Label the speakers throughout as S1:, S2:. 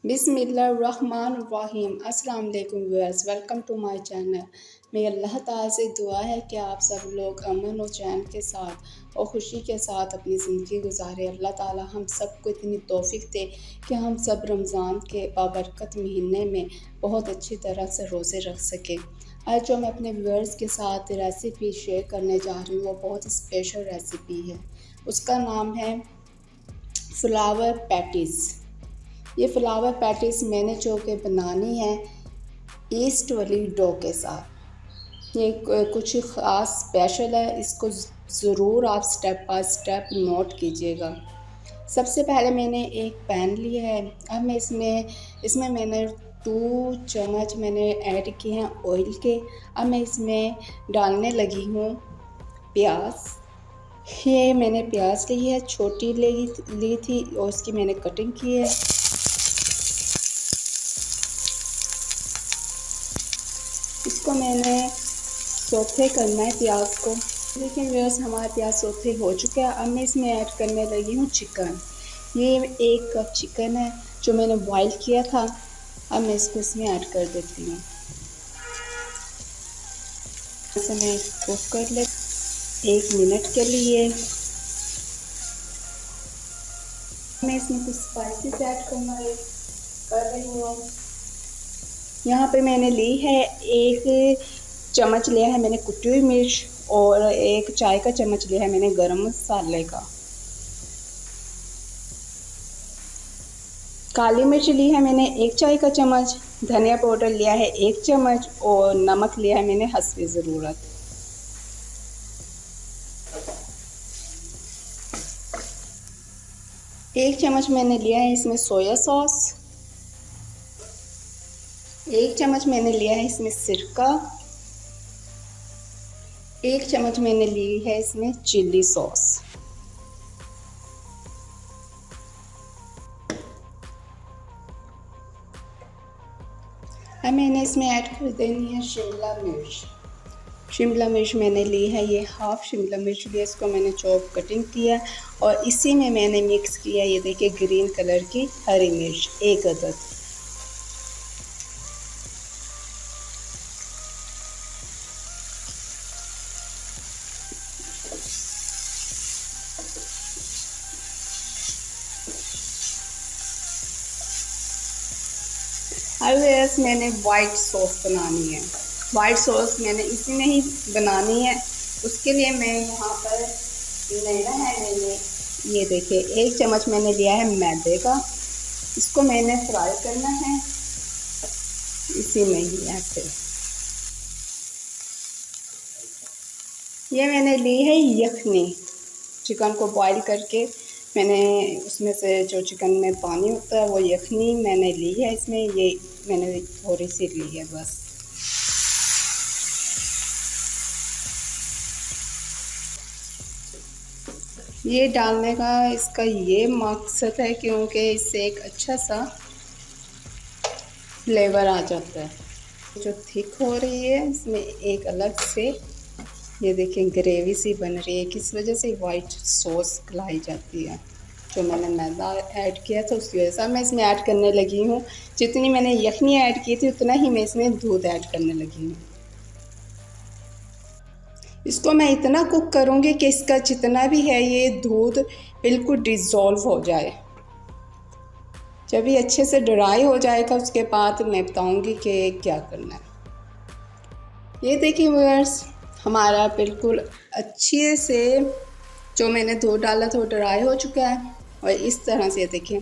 S1: बिस्मिल्लाहिर्रहमानिर्रहीम। अस्सलाम वालेकुम viewers, welcome to my channel. मेरी अल्लाह ताला से दुआ है कि आप सब लोग अमन और चैन के साथ और ख़ुशी के साथ अपनी ज़िंदगी गुजारें। अल्लाह ताला हम सबको इतनी तौफीक दे कि हम सब रमज़ान के बाबरकत महीने में बहुत अच्छी तरह से रोज़े रख सकें। आज जो मैं अपने व्यूअर्स के साथ रेसिपी शेयर करने जा रही हूँ वो बहुत स्पेशल रेसिपी है। उसका नाम है फ्लावर पैटीज़। ये फ्लावर पैटीज़ मैंने जो कि बनानी है ईस्ट वाली डो के साथ। ये कुछ ख़ास स्पेशल है, इसको ज़रूर आप स्टेप बाय स्टेप नोट कीजिएगा। सबसे पहले मैंने एक पैन लिया है। अब मैं इसमें मैंने 2 चम्मच मैंने ऐड किए हैं ऑयल के। अब मैं इसमें डालने लगी हूँ प्याज। ये मैंने प्याज ली है, छोटी ली थी और इसकी मैंने कटिंग की है। इसको मैंने सौते करना है प्याज को। लेकिन व्यूअर्स हमारा प्याज सौते हो चुका है। अब मैं इसमें ऐड करने लगी हूँ चिकन। ये 1 कप चिकन है जो मैंने बॉईल किया था। अब मैं इसको इसमें ऐड कर देती हूँ। इसे मैं कुक कर ले 1 मिनट के लिए। मैं इसमें कुछ स्पाइसेस ऐड कर रही हूँ। यहाँ पे मैंने ली है 1 चम्मच लिया है मैंने कुटी हुई मिर्च और 1 चाय का चम्मच लिया है मैंने गरम मसाले का। काली मिर्च ली है मैंने 1 चाय का चम्मच, धनिया पाउडर लिया है 1 चम्मच और नमक लिया है मैंने हस्बे ज़रूरत। एक चम्मच मैंने लिया है इसमें सोया सॉस। 1 चम्मच मैंने लिया है इसमें सिरका। 1 चम्मच मैंने ली है इसमें चिल्ली सॉस। अब मैंने इसमें ऐड कर देनी है शिमला मिर्च। शिमला मिर्च मैंने ली है, ये हाफ शिमला मिर्च लिया, इसको मैंने चॉप कटिंग किया और इसी में मैंने मिक्स किया ये देखिए ग्रीन कलर की हरी मिर्च 1 अदद। अब मैंने वाइट सॉस बनानी है। वाइट सॉस मैंने इसी में ही बनानी है। उसके लिए मैं यहाँ पर लेना है मैंने ये देखिए 1 चम्मच मैंने लिया है मैदे का। इसको मैंने फ्राई करना है इसी में ही ऐसे। ये मैंने ली है यखनी। चिकन को बॉईल करके मैंने उसमें से जो चिकन में पानी होता है वो यखनी मैंने ली है। इसमें ये मैंने थोड़ी सी ली है बस। ये डालने का इसका ये मकसद है क्योंकि इससे एक अच्छा सा फ्लेवर आ जाता है। जो थिक हो रही है इसमें एक अलग से ये देखिए ग्रेवी सी बन रही है, किस वजह से वाइट सॉस खिलाई जाती है जो मैंने मैदा ऐड किया था उसकी वजह से। मैं इसमें ऐड करने लगी हूँ, जितनी मैंने यखनी ऐड की थी उतना ही मैं इसमें दूध ऐड करने लगी हूँ। इसको मैं इतना कुक करूँगी कि इसका जितना भी है ये दूध बिल्कुल डिज़ोल्व हो जाए। जब ये अच्छे से ड्राई हो जाएगा उसके बाद मैं बताऊँगी कि क्या करना है। ये देखिए व्यूअर्स हमारा बिल्कुल अच्छे से जो मैंने दूध डाला था वो ड्राई हो चुका है और इस तरह से देखिए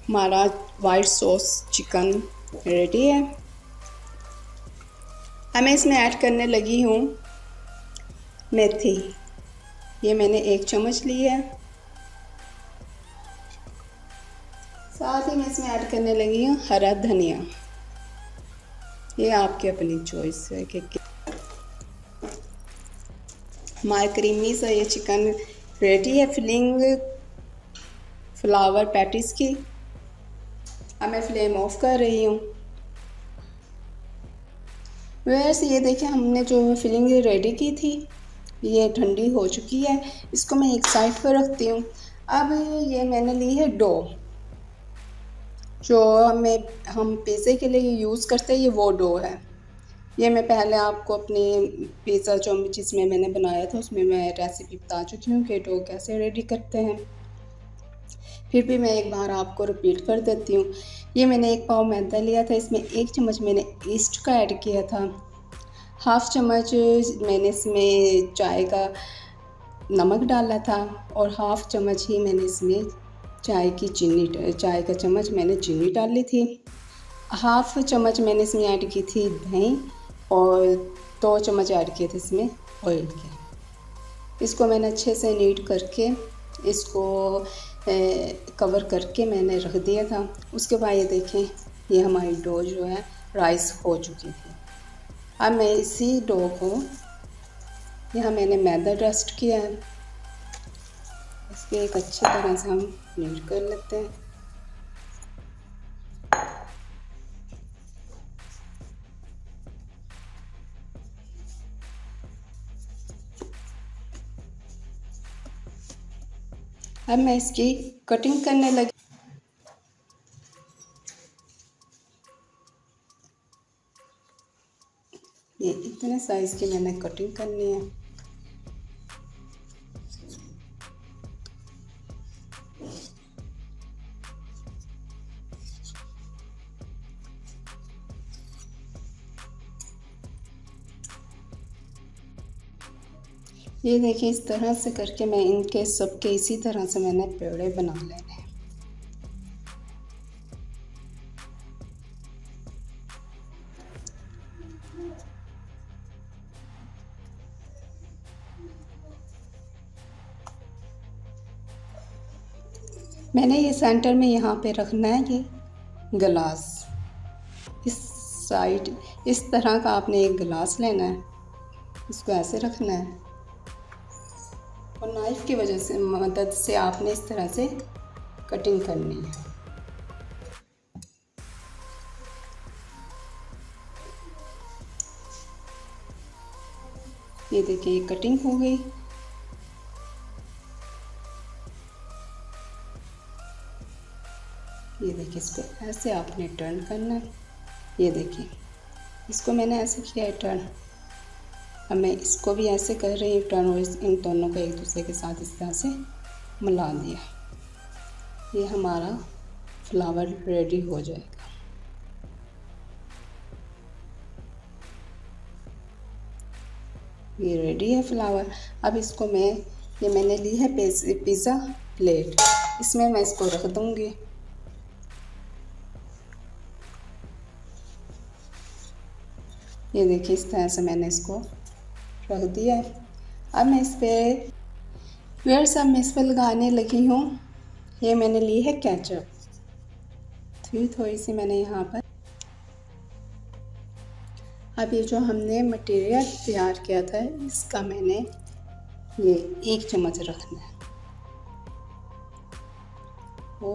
S1: हमारा वाइट सॉस चिकन रेडी है। अब मैं इसमें ऐड करने लगी हूँ मेथी। ये मैंने 1 चम्मच ली है। साथ ही मैं इसमें ऐड करने लगी हूँ हरा धनिया। ये आपकी अपनी चॉइस है कि हमारा क्रीमी सा ये चिकन रेडी है फिलिंग फ्लावर पैटीज़ की। अब मैं फ्लेम ऑफ कर रही हूँ। वैसे ये देखिए हमने जो फिलिंग रेडी की थी ये ठंडी हो चुकी है। इसको मैं एक साइड पर रखती हूँ। अब ये मैंने ली है डो। जो हम पिज़्ज़े के लिए यूज़ करते हैं, ये वो डो है। ये मैं पहले आपको अपनी पिज़्ज़ा जो जिसमें मैंने बनाया था उसमें मैं रेसिपी बता चुकी हूँ कि डो कैसे रेडी करते हैं। फिर भी मैं एक बार आपको रिपीट कर देती हूँ। ये मैंने 1 पाव मैदा लिया था, इसमें 1 चम्मच मैंने ईस्ट का ऐड किया था, हाफ़ चम्मच मैंने इसमें चाय का नमक डाला था और हाफ़ चम्मच ही मैंने इसमें चाय का चम्मच मैंने चीनी डाली थी। हाफ़ चम्मच मैंने इसमें ऐड की थी दही और 2 चम्मच ऐड किए थे इसमें ऑयल के। इसको मैंने अच्छे से नीट करके इसको कवर करके मैंने रख दिया था। उसके बाद ये देखें, ये हमारी डो जो है राइस हो चुकी थी। अब मैं इसी डो को, यहाँ मैंने मैदा डस्ट किया है, इसको एक अच्छी तरह से हम नीट कर लेते हैं। अब मैं इसकी कटिंग करने लगी। ये इतने साइज़ की मैंने कटिंग करनी है। ये देखिए, इस तरह से करके मैं इनके सबके इसी तरह से मैंने पेड़े बना लेने हैं। मैंने ये सेंटर में यहाँ पे रखना है ये गिलास, इस साइड इस तरह का आपने एक गिलास लेना है, इसको ऐसे रखना है और नाइफ़ की वजह से मदद से आपने इस तरह से कटिंग करनी है। ये देखिए, ये कटिंग हो गई। ये देखिए, इसको ऐसे आपने टर्न करना है। ये देखिए, इसको मैंने ऐसे किया है टर्न। अब मैं इसको भी ऐसे कर रही हूँ टर्न और इन दोनों को एक दूसरे के साथ इस तरह से मिला दिया। ये हमारा फ्लावर रेडी हो जाएगा। ये रेडी है फ्लावर। अब इसको ये मैंने ली है पिज़्ज़ा प्लेट, इसमें मैं इसको रख दूँगी। ये देखिए, इस तरह से मैंने इसको रख दिया है। अब मैं इस पर मैं इस पर लगाने लगी हूँ। ये मैंने ली है केचप, थोड़ी सी मैंने यहाँ पर। अब ये जो हमने मटेरियल तैयार किया था इसका मैंने ये 1 चम्मच रखना है। वो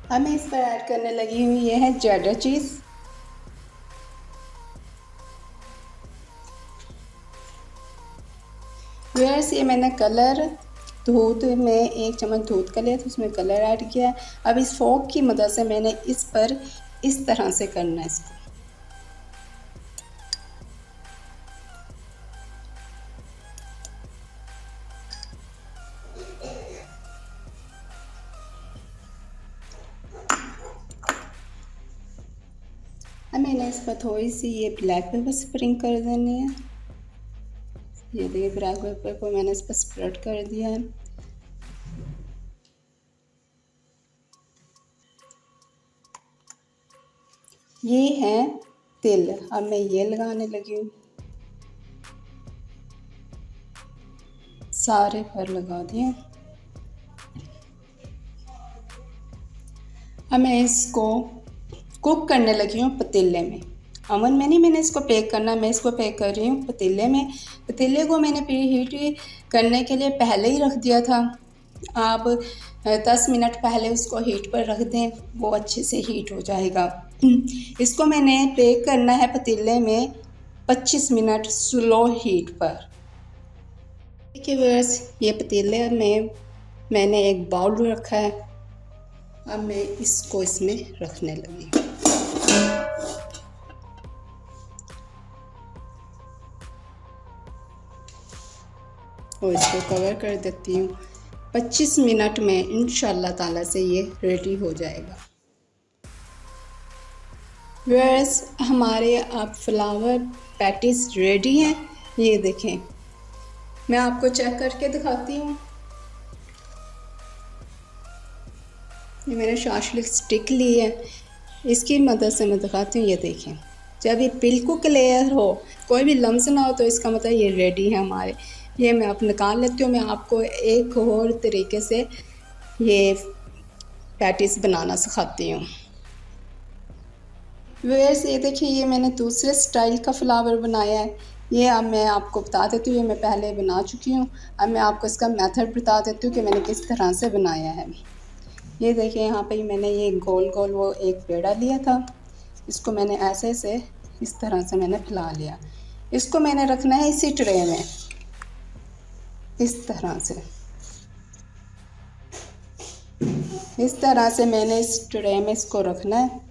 S1: अब मैं इस पर ऐड करने लगी हूँ, ये है चेडर चीज़। व्यूअर्स, ये मैंने कलर दूध में 1 चम्मच दूध का लिया था, उसमें कलर ऐड किया है। अब इस फोक की मदद से मैंने इस पर इस तरह से करना है इसको। अब मैंने इस पर थोड़ी सी ये ब्लैक पेपर स्प्रिंग कर देनी है। ये देखिए, ब्लैक पेपर को मैंने इस पर स्प्रेड कर दिया है। ये है तिल, अब मैं ये लगाने लगी हूँ। सारे पर लगा दिए। अब मैं इसको कुक करने लगी हूँ पतीले में। ओवन में नहीं, मैंने इसको पैक करना, मैं इसको पैक कर रही हूँ पतीले में। पतीले को मैंने प्री हीट करने के लिए पहले ही रख दिया था। आप 10 मिनट पहले उसको हीट पर रख दें, वो अच्छे से हीट हो जाएगा। इसको मैंने पैक करना है पतीले में 25 मिनट स्लो हीट पर। देखिए व्यूअर्स, ये पतीले में मैंने एक बाउल रखा है। अब मैं इसको इसमें रखने लगी हूँ और इसको कवर कर देती हूँ। 25 मिनट में इंशाल्लाह ताला से ये रेडी हो जाएगा। व्यूअर्स, हमारे अब फ्लावर पैटीज रेडी हैं। ये देखें, मैं आपको चेक करके दिखाती हूँ। ये मैंने शाशलिक स्टिक ली है, इसकी मदद से मैं दिखाती हूँ। ये देखें, जब ये बिल्कुल क्लियर हो, कोई भी लम्स ना हो, तो इसका मतलब ये रेडी है हमारे। ये मैं अब निकाल लेती हूँ। मैं आपको एक और तरीके से ये पैटीज बनाना सिखाती हूँ। व्यूअर्स, ये देखिए, ये मैंने दूसरे स्टाइल का फ्लावर बनाया है। ये अब मैं आपको बता देती हूँ, ये मैं पहले बना चुकी हूँ। अब मैं आपको इसका मेथड बता देती हूँ कि मैंने किस तरह से बनाया है। ये देखिए, यहाँ पे मैंने ये गोल गोल वो एक पेड़ा लिया था। इसको मैंने ऐसे से इस तरह से मैंने फैला लिया। इसको मैंने रखना है इसी ट्रे में, इस तरह से। इस तरह से मैंने इस ट्रे में इसको रखना है।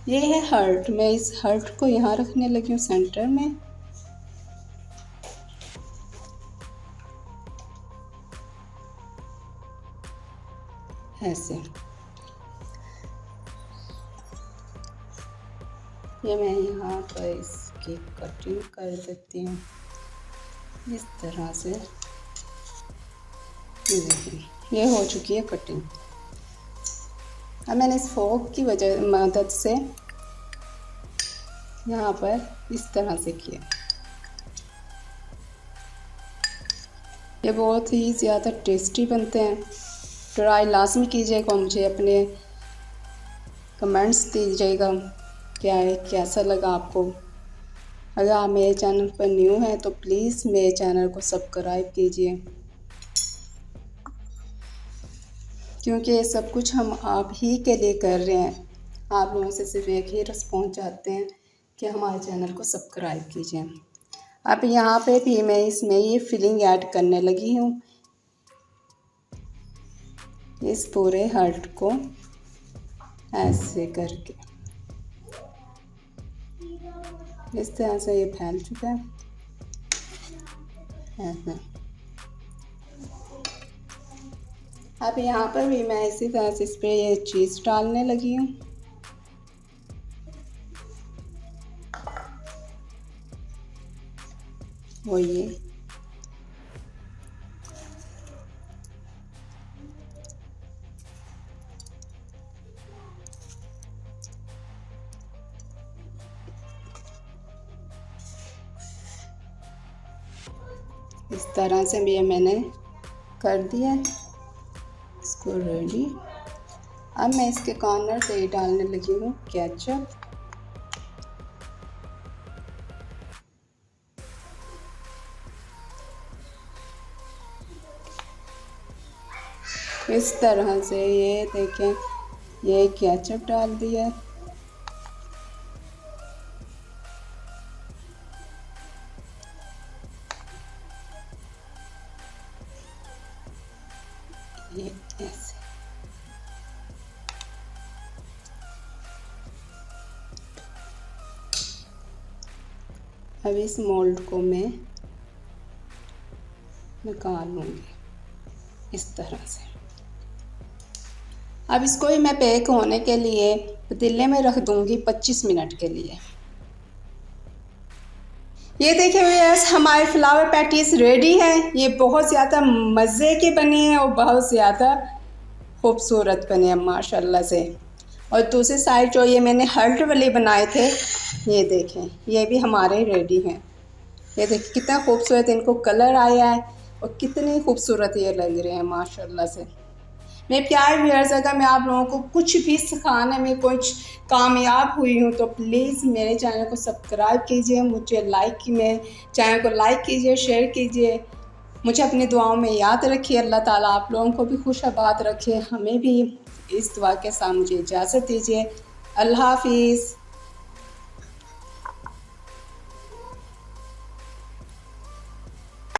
S1: ये है हर्ट। मैं इस हर्ट को यहाँ रखने लगी हूँ सेंटर में। ऐसे ये मैं यहाँ पर इसकी कटिंग कर देती हूँ इस तरह से। ये देखिए, ये हो चुकी है कटिंग। अब मैंने इस फोक की मदद से यहाँ पर इस तरह से किया। ये बहुत ही ज़्यादा टेस्टी बनते हैं। ट्राई लाजमी कीजिएगा, मुझे अपने कमेंट्स दीजिएगा क्या है, कैसा लगा आपको। अगर आप मेरे चैनल पर न्यू हैं तो प्लीज़ मेरे चैनल को सब्सक्राइब कीजिए, क्योंकि ये सब कुछ हम आप ही के लिए कर रहे हैं। आप लोगों से सिर्फ एक ही रिस्पॉन्स चाहते हैं कि हमारे चैनल को सब्सक्राइब कीजिए। अब यहाँ पे भी मैं इसमें ये फिलिंग ऐड करने लगी हूँ। इस पूरे हार्ट को ऐसे करके इस तरह से ये फैल चुका है ऐसे। अब यहाँ पर भी मैं इसी तरह से इस पर ये चीज़ डालने लगी हूँ। वो ये इस तरह से भी मैंने कर दिया है इसको रेडी। अब मैं इसके कॉर्नर से डालने लगी हूँ केचप। इस तरह से ये देखें, ये केचप डाल दिया। ये ऐसे अब इस मोल्ड को मैं निकाल लूँगी इस तरह से। अब इसको ही मैं पैक होने के लिए पतीले में रख दूँगी 25 मिनट के लिए। ये देखिए व्यूअर्स, हमारे फ्लावर पैटीज रेडी हैं। ये बहुत ज़्यादा मज़े के बने हैं और बहुत ज़्यादा खूबसूरत बने हैं माशाल्लाह से। और दूसरी साइड जो ये मैंने हर्ट वाले बनाए थे, ये देखें, ये भी हमारे रेडी हैं। ये देखिए कितना खूबसूरत इनको कलर आया है और कितनी खूबसूरत ये लग रहे हैं माशाल्लाह से। मैं प्यारे व्यूअर्स, अगर मैं आप लोगों को कुछ भी सिखाने में कुछ कामयाब हुई हूँ तो प्लीज़ मेरे चैनल को सब्सक्राइब कीजिए, मुझे मेरे चैनल को लाइक कीजिए, शेयर कीजिए। मुझे अपनी दुआओं में याद रखिए। अल्लाह ताला आप लोगों को भी खुश आबाद रखे। हमें भी इस दुआ के साथ मुझे इजाज़त दीजिए। अल्लाह हाफिज़।